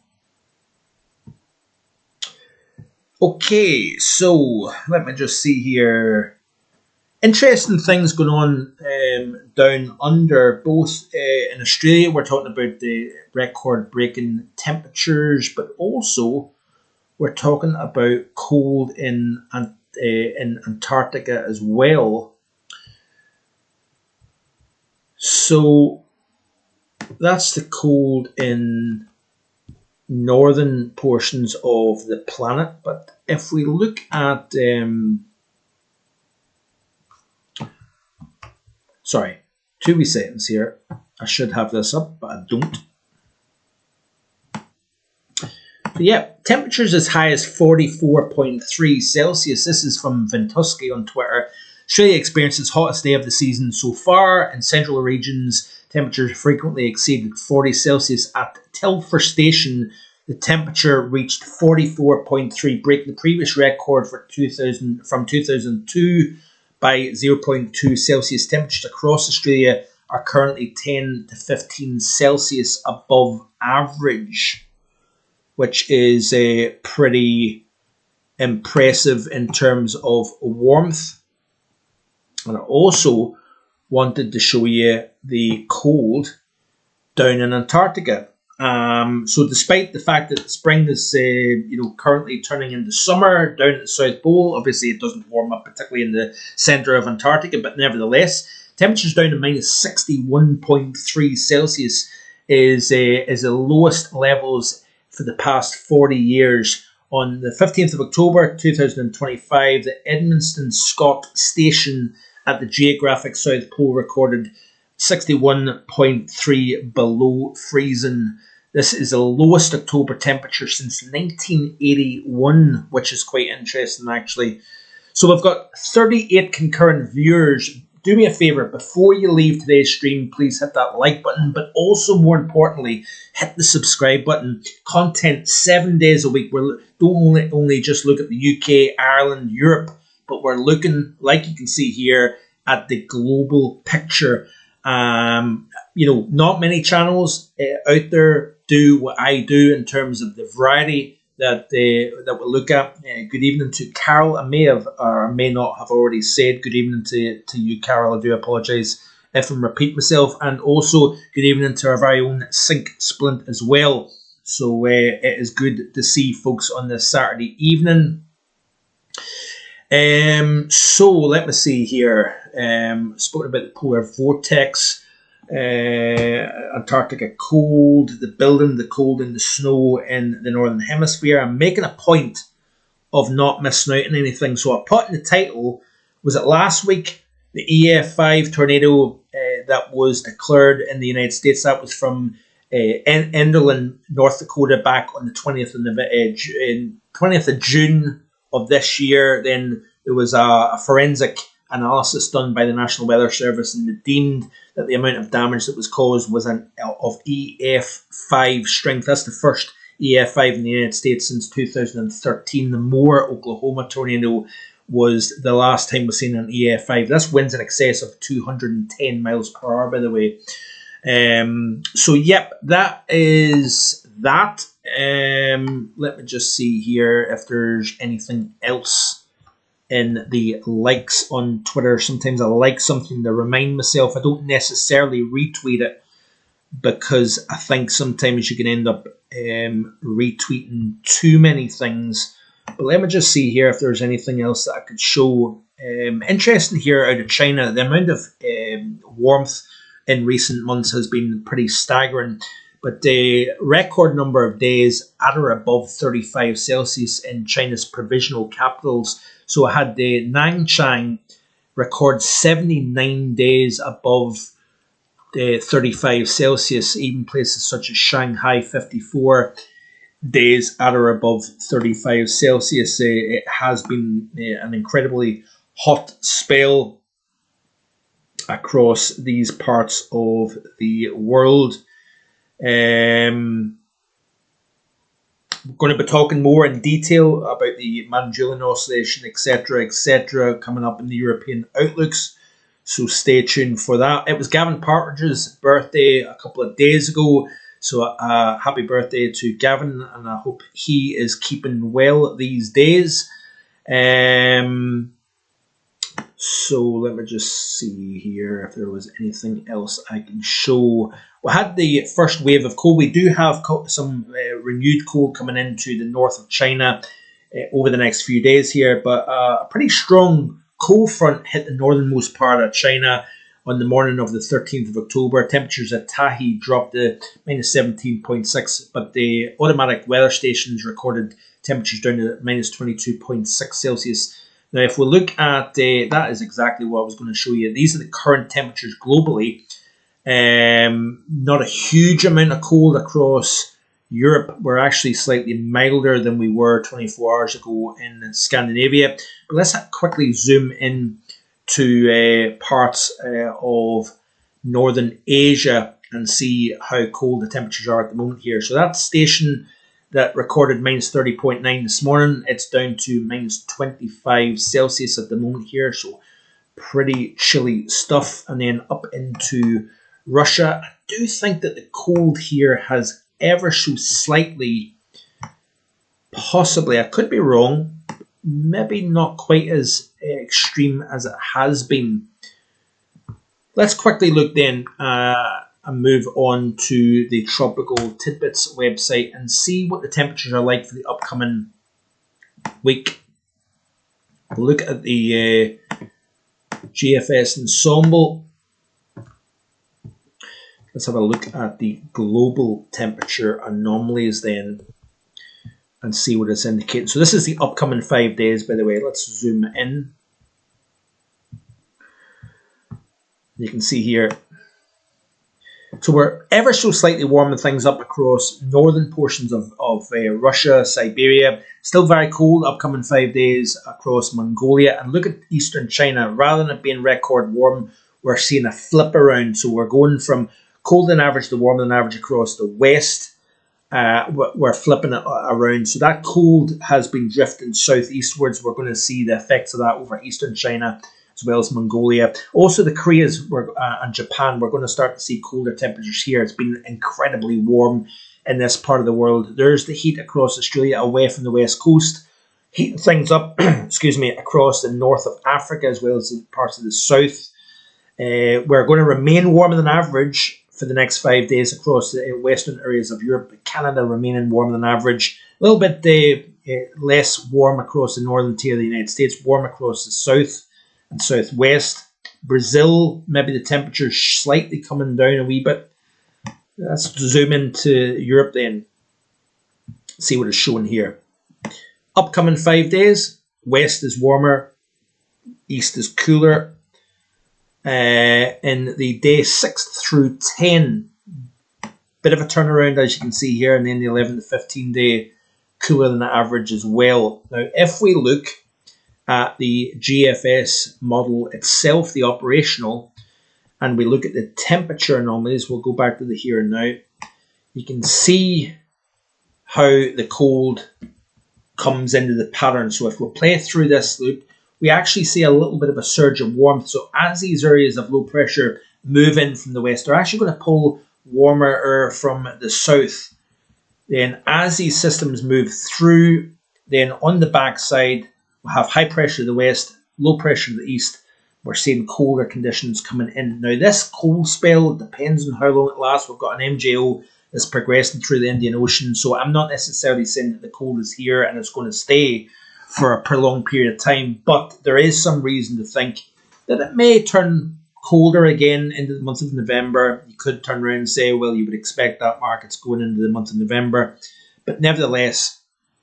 Okay, so let me just see here. Interesting things going on down under, both in Australia. We're talking about the record-breaking temperatures, but also we're talking about cold in Antarctica as well. So that's the cold in northern portions of the planet. But if we look at sorry, 2 wee seconds here. I should have this up, but I don't. But yeah, temperatures as high as 44.3 Celsius. This is from Ventusky on Twitter. Australia experienced its hottest day of the season so far. In central regions, temperatures frequently exceeded 40 Celsius. At Telfer Station, the temperature reached 44.3, breaking the previous record for 2002 by 0.2 Celsius. Temperatures across Australia are currently 10 to 15 Celsius above average, which is pretty impressive in terms of warmth. And I also wanted to show you the cold down in Antarctica. So despite the fact that spring is currently turning into summer down at the South Pole, obviously it doesn't warm up particularly in the centre of Antarctica, but nevertheless, temperatures down to minus 61.3 Celsius is the lowest levels for the past 40 years. On the 15th of October 2025, the Edmundston Scott Station at the geographic South Pole recorded 61.3 below freezing. This is the lowest October temperature since 1981, which is quite interesting actually. So we've got 38 concurrent viewers. Do me a favour, before you leave today's stream, please hit that like button, but also more importantly, hit the subscribe button. Content 7 days a week. We don't only just look at the UK, Ireland, Europe, but we're looking, like you can see here, at the global picture. Not many channels out there do what I do in terms of the variety that we look at. Good evening to Carol. I may have or may not have already said good evening to you, Carol. I do apologise if I repeat myself. And also good evening to our very own Sync Splint as well. So it is good to see folks on this Saturday evening. So let me see here. Spoken about the polar vortex, Antarctica cold, the building, the cold and the snow in the northern hemisphere. I'm making a point of not missing out on anything. So I put in the title, was it last week, the EF5 tornado that was declared in the United States? That was from Enderlin, North Dakota, back on the 20th of June of this year. Then there was a forensic analysis done by the National Weather Service, and they deemed that the amount of damage that was caused was of EF5 strength. That's the first EF5 in the United States since 2013. The Moore, Oklahoma tornado was the last time we've seen an EF5. That's winds in excess of 210 miles per hour, by the way. So, yep, that is that. Let me just see here if there's anything else in the likes on Twitter. Sometimes I like something to remind myself. I don't necessarily retweet it because I think sometimes you can end up retweeting too many things. But let me just see here if there's anything else that I could show. Interesting here out of China, the amount of warmth in recent months has been pretty staggering. But the record number of days at or above 35 Celsius in China's provisional capitals. So I had the Nanchang record 79 days above the 35 Celsius, even places such as Shanghai 54 days at or above 35 Celsius. It has been an incredibly hot spell across these parts of the world. We're going to be talking more in detail about the Manjulian Oscillation, etc., coming up in the European outlooks. So stay tuned for that. It was Gavin Partridge's birthday a couple of days ago. So happy birthday to Gavin, and I hope he is keeping well these days. So let me just see here if there was anything else I can show. We had the first wave of cold. We do have some renewed cold coming into the north of China over the next few days here, but a pretty strong cold front hit the northernmost part of China on the morning of the 13th of October. Temperatures at Tahi dropped to minus 17.6, but the automatic weather stations recorded temperatures down to minus 22.6 Celsius. Now, if we look at, that is exactly what I was going to show you. These are the current temperatures globally. Not a huge amount of cold across Europe. We're actually slightly milder than we were 24 hours ago in Scandinavia. But let's quickly zoom in to parts of northern Asia and see how cold the temperatures are at the moment here. So that station that recorded minus 30.9 this morning, it's down to minus 25 Celsius at the moment here. So pretty chilly stuff. And then up into Russia, I do think that the cold here has ever so slightly, possibly, I could be wrong, maybe not quite as extreme as it has been. Let's quickly look then and move on to the Tropical Tidbits website and see what the temperatures are like for the upcoming week. We'll look at the GFS ensemble. Let's have a look at the global temperature anomalies then and see what it's indicating. So this is the upcoming 5 days, by the way. Let's zoom in. You can see here. So we're ever so slightly warming things up across northern portions of Russia, Siberia. Still very cold, upcoming 5 days across Mongolia. And look at eastern China. Rather than it being record warm, we're seeing a flip around. So we're going from cold than average to warmer than average across the west. We're flipping it around. So that cold has been drifting southeastwards. We're going to see the effects of that over eastern China as well as Mongolia. Also the Koreas and Japan, we're going to start to see colder temperatures here. It's been incredibly warm in this part of the world. There's the heat across Australia away from the west coast. Heating things up, across the north of Africa as well as parts of the south. We're going to remain warmer than average for the next 5 days across the western areas of Europe. Canada remaining warmer than average. A little bit less warm across the northern tier of the United States. Warm across the south and southwest. Brazil, maybe the temperature slightly coming down a wee bit. Let's zoom into Europe then. See what it's showing here. Upcoming 5 days. West is warmer. East is cooler. In the day 6 through 10, bit of a turnaround as you can see here, and then the 11 to 15 day cooler than the average as well. Now, if we look at the GFS model itself, the operational, and we look at the temperature anomalies, we'll go back to the here and now. You can see how the cold comes into the pattern. So if we play through this loop, we actually see a little bit of a surge of warmth. So as these areas of low pressure move in from the west, they're actually going to pull warmer air from the south Then as these systems move through, then on the backside, we'll have high pressure to the west, low pressure to the east. We're seeing colder conditions coming in. Now, this cold spell depends on how long it lasts. We've got an MJO that's progressing through the Indian Ocean, so I'm not necessarily saying that the cold is here and it's going to stay for a prolonged period of time, but there is some reason to think that it may turn colder again into the month of November. You could turn around and say, well, you would expect that market's going into the month of November. But nevertheless,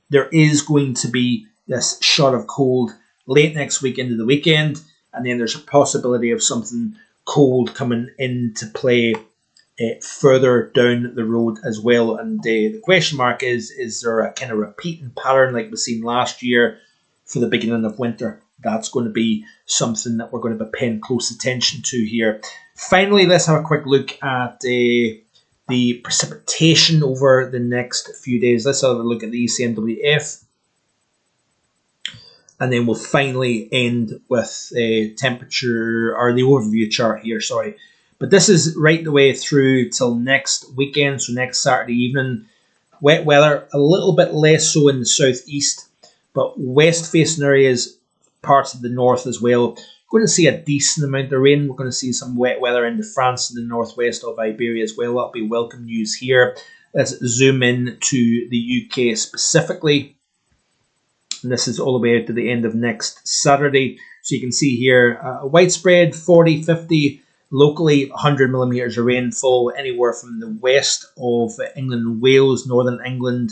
there is going to be this shot of cold late next week into the weekend. And then there's a possibility of something cold coming into play further down the road as well. And the question mark is there a kind of repeating pattern like we've seen last year for the beginning of winter? That's going to be something that we're going to be paying close attention to here. Finally, let's have a quick look at the precipitation over the next few days. Let's have a look at the ECMWF. And then we'll finally end with temperature, or the overview chart here, sorry. But this is right the way through till next weekend, so next Saturday evening. Wet weather, a little bit less so in the southeast, but west-facing areas, parts of the north as well. We're going to see a decent amount of rain. We're going to see some wet weather into France and the northwest of Iberia as well. That'll be welcome news here. Let's zoom in to the UK specifically. And this is all the way out to the end of next Saturday. So you can see here a widespread 40, 50, locally 100 millimetres of rainfall anywhere from the west of England and Wales, northern England,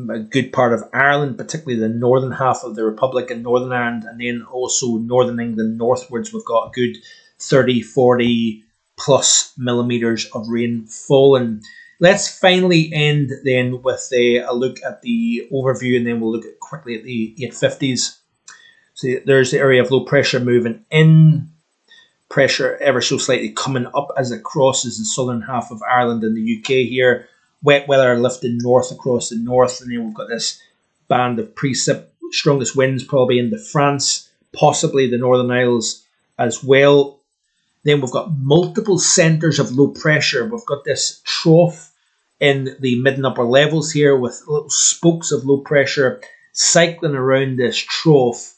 a good part of Ireland, particularly the northern half of the Republic and Northern Ireland, and then also northern England northwards. We've got a good 30, 40 plus millimetres of rain falling. Let's finally end then with a look at the overview, and then we'll look quickly at the 850s. So there's the area of low pressure moving in, pressure ever so slightly coming up as it crosses the southern half of Ireland and the UK here. Wet weather lifting north across the north, and then we've got this band of precip, strongest winds probably into France, possibly the Northern Isles as well. Then we've got multiple centres of low pressure. We've got this trough in the mid and upper levels here with little spokes of low pressure cycling around this trough.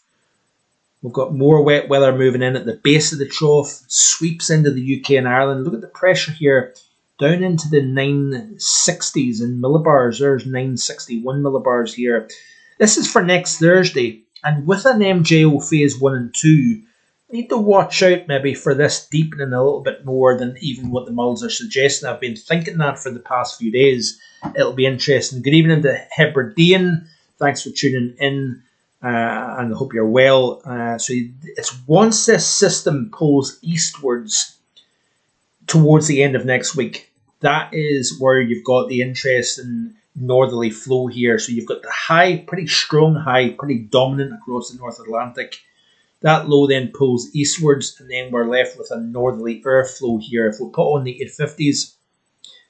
We've got more wet weather moving in at the base of the trough, sweeps into the UK and Ireland. Look at the pressure here, down into the 960s in millibars. There's 961 millibars here. This is for next Thursday, and with an MJO phase 1 and 2, need to watch out maybe for this deepening a little bit more than even what the models are suggesting. I've been thinking that for the past few days. It'll be interesting. Good evening to Hebridean. Thanks for tuning in, and I hope you're well. So it's once this system pulls eastwards towards the end of next week, that is where you've got the interesting northerly flow here. So you've got the high, pretty strong high, pretty dominant across the North Atlantic. That low then pulls eastwards, and then we're left with a northerly airflow here. If we put on the 850s,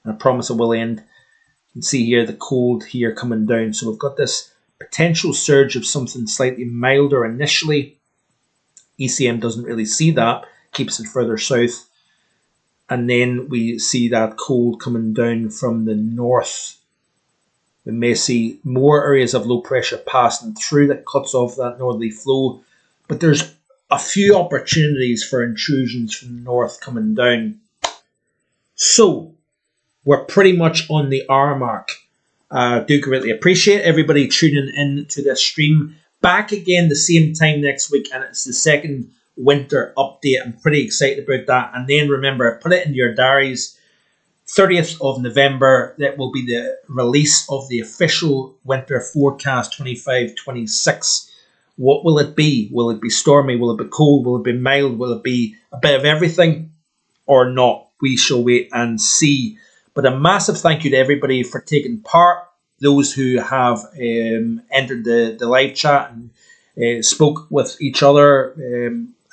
and I promise I will end, you can see here the cold here coming down. So we've got this potential surge of something slightly milder initially. ECM doesn't really see that, keeps it further south. And then we see that cold coming down from the north. We may see more areas of low pressure passing through that cuts off that northerly flow. But there's a few opportunities for intrusions from the north coming down. So we're pretty much on the hour mark. Do greatly appreciate everybody tuning in to this stream. Back again the same time next week, and it's the second winter update. I'm pretty excited about that. And then remember, put it in your diaries. 30th of November, that will be the release of the official winter forecast 25-26. What will it be? Will it be stormy? Will it be cold? Will it be mild? Will it be a bit of everything or not? We shall wait and see. But a massive thank you to everybody for taking part. Those who have entered the live chat and spoke with each other.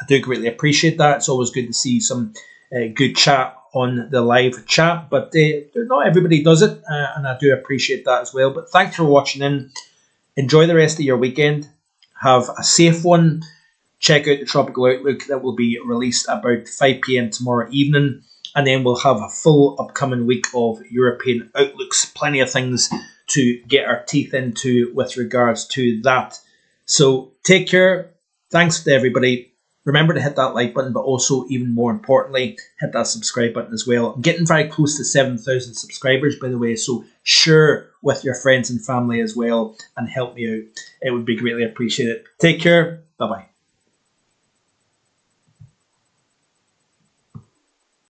I do greatly appreciate that. It's always good to see some good chat on the live chat. But not everybody does it, and I do appreciate that as well. But thanks for watching in. Enjoy the rest of your weekend. Have a safe one. Check out the Tropical Outlook that will be released about 5 p.m. tomorrow evening. And then we'll have a full upcoming week of European outlooks. Plenty of things to get our teeth into with regards to that. So take care. Thanks to everybody. Remember to hit that like button, but also, even more importantly, hit that subscribe button as well. I'm getting very close to 7,000 subscribers, by the way, so share with your friends and family as well and help me out. It would be greatly appreciated. Take care. Bye-bye.